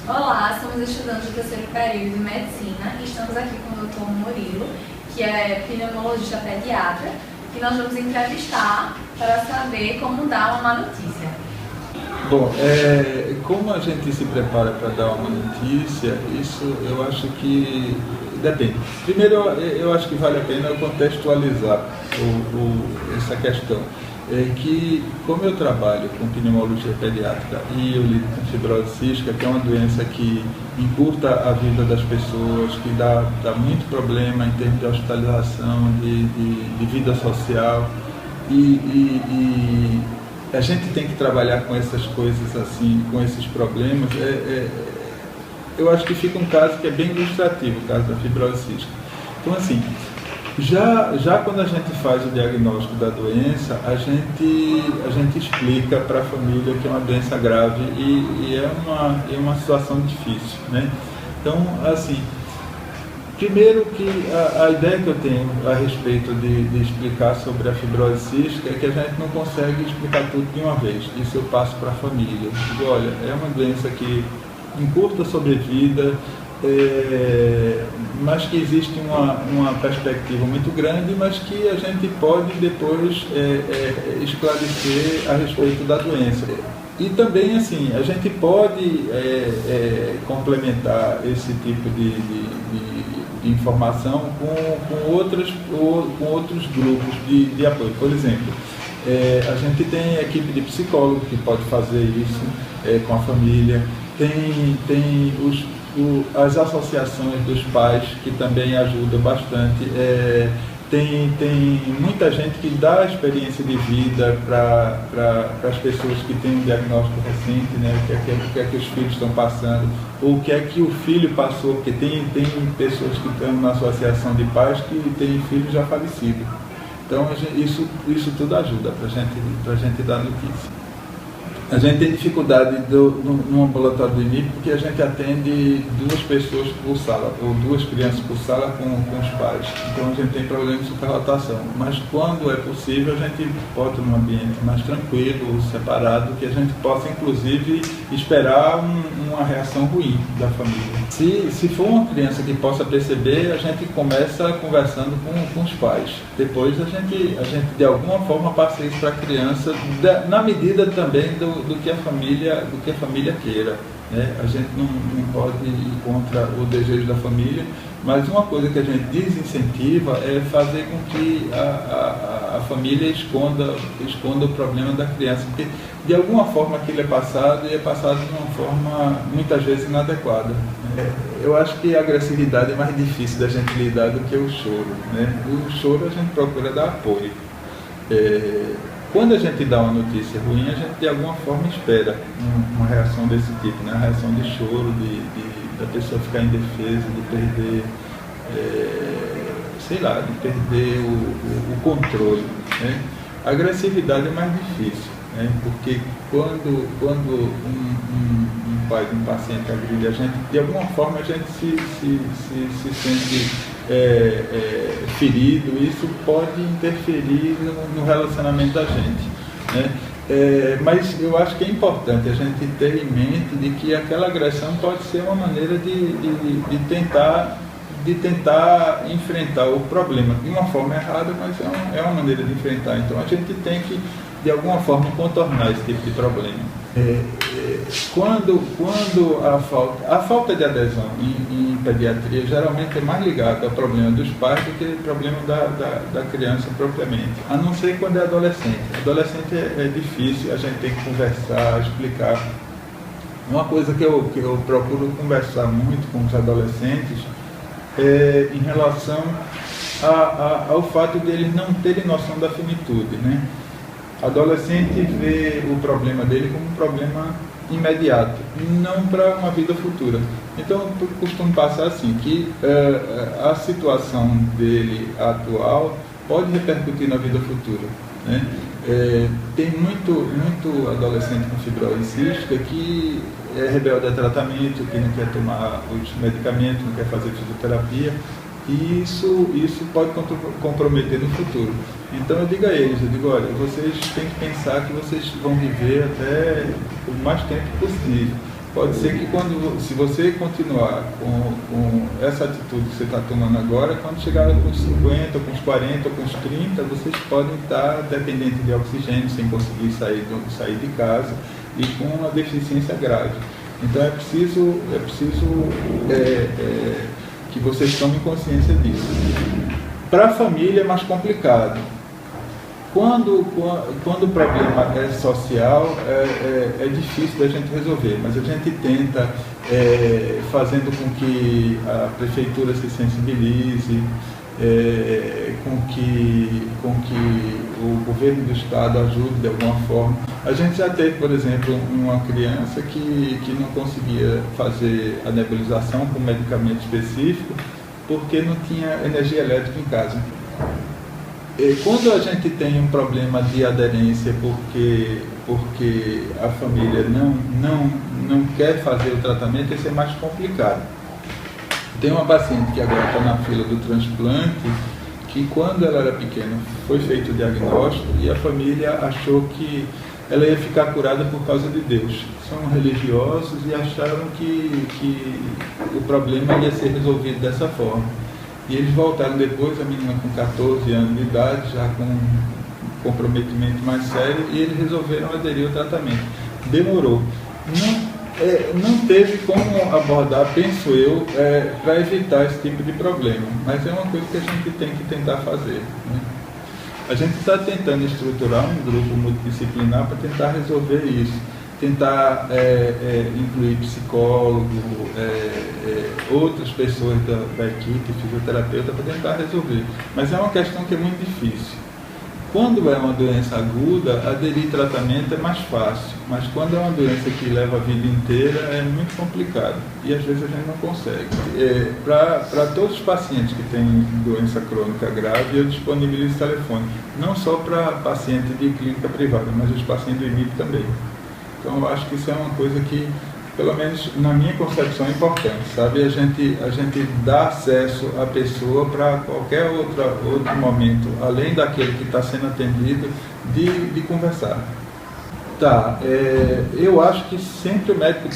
Olá, somos estudantes do terceiro período de Medicina e estamos aqui com o Dr. Murilo, que é pneumologista pediatra, que nós vamos entrevistar para saber como dar uma má notícia. Bom, como a gente se prepara para dar uma notícia, isso eu acho que depende. Primeiro, eu acho que vale a pena contextualizar essa questão. Que, como eu trabalho com pneumologia pediátrica e eu lido com fibrose cística, que é uma doença que encurta a vida das pessoas, que dá muito problema em termos de hospitalização, de vida social, e a gente tem que trabalhar com essas coisas assim, com esses problemas. Eu acho que fica um caso que é bem ilustrativo, o caso da fibrose cística. Então, assim, já quando a gente faz o diagnóstico da doença, a gente explica para a família que é uma doença grave e é uma situação difícil, né? Então, assim, primeiro que a ideia que eu tenho a respeito de explicar sobre a fibrose cística é que a gente não consegue explicar tudo de uma vez. Isso eu passo para a família. Eu digo, olha, é uma doença que encurta a sobrevida, mas que existe uma perspectiva muito grande, mas que a gente pode depois esclarecer a respeito da doença. E também, assim, a gente pode complementar esse tipo de informação com outros grupos de apoio. Por exemplo, a gente tem equipe de psicólogo que pode fazer isso com a família, tem as associações dos pais que também ajudam bastante, tem muita gente que dá experiência de vida para as pessoas que têm um diagnóstico recente, né? O que é que os filhos estão passando, ou o que é que o filho passou, porque tem pessoas que estão na associação de pais que têm filhos já falecidos. Então isso tudo ajuda para a gente dar notícia. A gente tem dificuldade no ambulatório do INIP porque a gente atende 2 pessoas por sala, ou 2 crianças por sala com os pais. Então a gente tem problema de superlotação. Mas quando é possível, a gente bota num ambiente mais tranquilo, separado, que a gente possa inclusive esperar uma reação ruim da família. Se for uma criança que possa perceber, a gente começa conversando com os pais. Depois a gente de alguma forma passa isso para a criança, na medida também do que a família queira, né? A gente não pode ir contra o desejo da família, mas uma coisa que a gente desincentiva é fazer com que a família esconda o problema da criança, porque de alguma forma aquilo é passado e é passado de uma forma muitas vezes inadequada. Eu acho que a agressividade é mais difícil da gente lidar do que o choro, né? O choro a gente procura dar apoio. Quando a gente dá uma notícia ruim, a gente de alguma forma espera uma reação desse tipo, né? Uma reação de choro, da pessoa ficar indefesa, de perder, de perder o controle, né? A agressividade é mais difícil, né? Porque quando um pai de um paciente agride a gente, de alguma forma a gente se sente ferido, isso pode interferir no relacionamento da gente, né? Mas eu acho que é importante a gente ter em mente de que aquela agressão pode ser uma maneira de tentar enfrentar o problema de uma forma errada, mas é uma maneira de enfrentar. Então a gente tem que de alguma forma contornar esse tipo de problema. Quando a falta de adesão em pediatria geralmente é mais ligada ao problema dos pais do que ao problema da criança propriamente, a não ser quando é adolescente. Adolescente é difícil, a gente tem que conversar, explicar. Uma coisa que eu procuro conversar muito com os adolescentes é em relação ao fato de eles não terem noção da finitude, né? Adolescente vê o problema dele como um problema imediato, não para uma vida futura. Então, eu costumo passar assim, que a situação dele atual pode repercutir na vida futura, né? Tem muito adolescente com fibrose cística que é rebelde a tratamento, que não quer tomar os medicamentos, não quer fazer fisioterapia, e isso pode comprometer no futuro. Então eu digo a eles, olha, vocês têm que pensar que vocês vão viver até o mais tempo possível. Pode ser que se você continuar com essa atitude que você está tomando agora, quando chegar com os 50, com os 40, com os 30, vocês podem estar dependentes de oxigênio, sem conseguir sair de casa e com uma deficiência grave. Então é preciso que vocês tomem consciência disso. Para a família é mais complicado. Quando o problema é social, é difícil da gente resolver, mas a gente tenta, fazendo com que a prefeitura se sensibilize, com que o governo do estado ajude de alguma forma. A gente já teve, por exemplo, uma criança que não conseguia fazer a nebulização com medicamento específico porque não tinha energia elétrica em casa. Quando a gente tem um problema de aderência porque a família não quer fazer o tratamento, isso é mais complicado. Tem uma paciente que agora está na fila do transplante, que quando ela era pequena foi feito o diagnóstico e a família achou que ela ia ficar curada por causa de Deus. São religiosos e acharam que o problema ia ser resolvido dessa forma. E eles voltaram depois, a menina com 14 anos de idade, já com um comprometimento mais sério, e eles resolveram aderir ao tratamento. Demorou. Não teve como abordar, penso eu, para evitar esse tipo de problema, mas é uma coisa que a gente tem que tentar fazer, né? A gente está tentando estruturar um grupo multidisciplinar para tentar resolver isso, tentar incluir psicólogo, outras pessoas da equipe, fisioterapeuta, para tentar resolver. Mas é uma questão que é muito difícil. Quando é uma doença aguda, aderir tratamento é mais fácil, mas quando é uma doença que leva a vida inteira, é muito complicado e às vezes a gente não consegue. Para todos os pacientes que têm doença crônica grave, eu disponibilizo o telefone, não só para pacientes de clínica privada, mas os pacientes do IMIP também. Então eu acho que isso é uma coisa que, pelo menos na minha concepção, é importante, sabe? A gente dá acesso à pessoa para qualquer outro momento, além daquele que está sendo atendido, de conversar. Eu acho que sempre o médico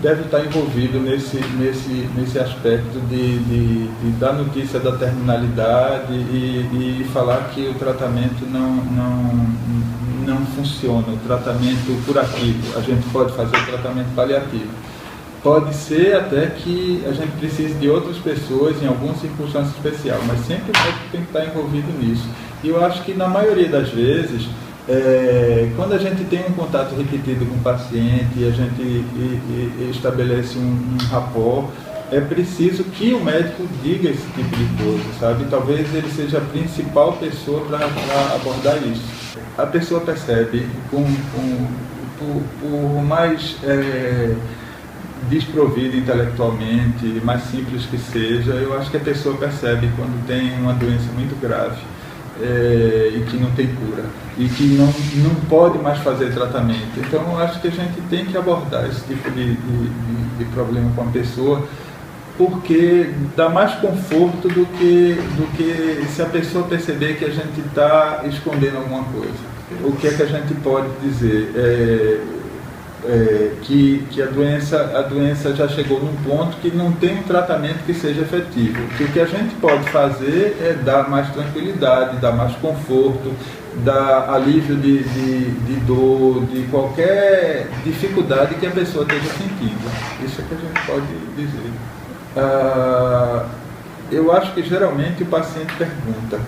deve estar envolvido nesse aspecto de dar notícia da terminalidade e falar que o tratamento não funciona, o tratamento curativo. A gente pode fazer o tratamento paliativo. Pode ser até que a gente precise de outras pessoas em alguma circunstância especial, mas sempre o médico tem que estar envolvido nisso. E eu acho que na maioria das vezes, quando a gente tem um contato repetido com o paciente e a gente estabelece um rapport, é preciso que o médico diga esse tipo de coisa, sabe? Talvez ele seja a principal pessoa para abordar isso. A pessoa percebe, por mais desprovida intelectualmente, mais simples que seja, eu acho que a pessoa percebe quando tem uma doença muito grave e que não tem cura e que não pode mais fazer tratamento. Então eu acho que a gente tem que abordar esse tipo de problema com a pessoa, porque dá mais conforto do que se a pessoa perceber que a gente está escondendo alguma coisa. O que é que a gente pode dizer? Que a doença já chegou num ponto que não tem um tratamento que seja efetivo. Que o que a gente pode fazer é dar mais tranquilidade, dar mais conforto, dar alívio de dor, de qualquer dificuldade que a pessoa esteja sentindo. Isso é que a gente pode dizer. Eu acho que geralmente o paciente pergunta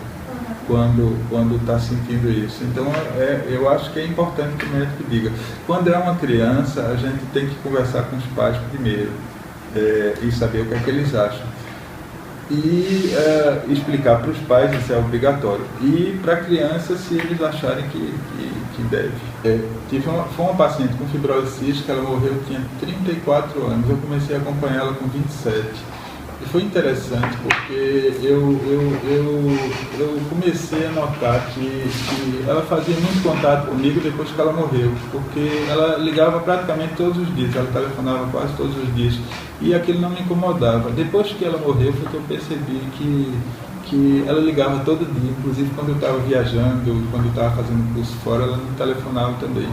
quando está sentindo isso. Então eu acho que é importante que o médico diga. Quando é uma criança, a gente tem que conversar com os pais primeiro e saber o que é que eles acham. E explicar para os pais, isso é obrigatório. E para a criança, se eles acharem que deve. Foi uma paciente com fibrose cística, ela morreu, tinha 34 anos. Eu comecei a acompanhar ela com 27. E foi interessante porque eu comecei a notar que ela fazia muito contato comigo depois que ela morreu, porque ela ligava praticamente todos os dias, ela telefonava quase todos os dias, e aquilo não me incomodava. Depois que ela morreu foi que eu percebi que ela ligava todo dia, inclusive quando eu estava viajando, quando eu estava fazendo curso fora, ela me telefonava também.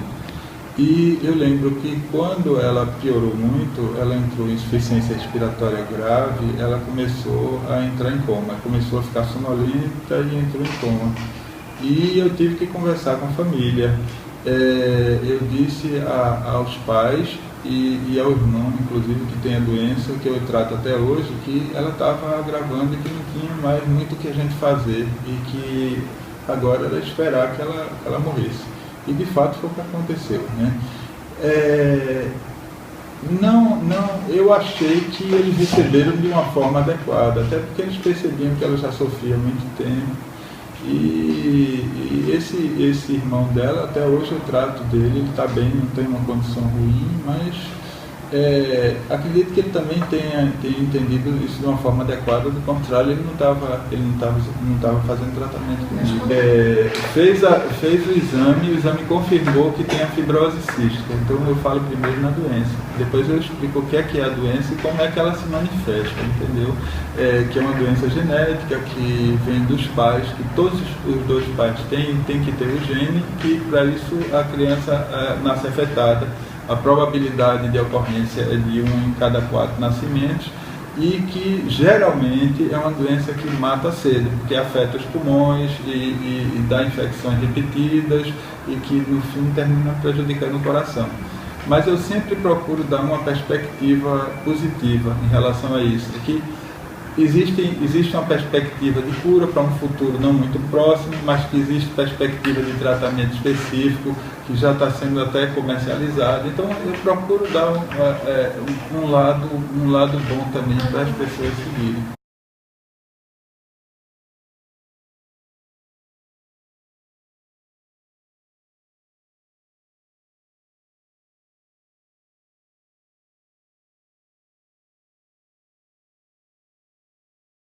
E eu lembro que quando ela piorou muito, ela entrou em insuficiência respiratória grave, ela começou a entrar em coma, começou a ficar sonolenta e entrou em coma. E eu tive que conversar com a família. Eu disse aos pais e ao irmão, inclusive, que tem a doença, que eu trato até hoje, que ela estava agravando e que não tinha mais muito o que a gente fazer e que agora era esperar que ela morresse. E de fato foi o que aconteceu, né? Eu achei que eles receberam de uma forma adequada, até porque eles percebiam que ela já sofria há muito tempo. E esse irmão dela, até hoje eu trato dele, ele está bem, não tem uma condição ruim, mas acredito que ele também tenha entendido isso de uma forma adequada, do contrário, ele não estava fazendo tratamento comigo. Fez o exame confirmou que tem a fibrose cística, então eu falo primeiro na doença, depois eu explico o que é a doença e como é que ela se manifesta, entendeu? Que é uma doença genética, que vem dos pais, que todos os dois pais têm que ter o gene, que para isso a criança nasce afetada. A probabilidade de ocorrência é de 1 em cada 4 nascimentos e que geralmente é uma doença que mata cedo, porque afeta os pulmões e dá infecções repetidas e que no fim termina prejudicando o coração. Mas eu sempre procuro dar uma perspectiva positiva em relação a isso, que existe uma perspectiva de cura para um futuro não muito próximo, mas que existe perspectiva de tratamento específico que já está sendo até comercializado. Então eu procuro dar um lado bom também para as pessoas seguirem.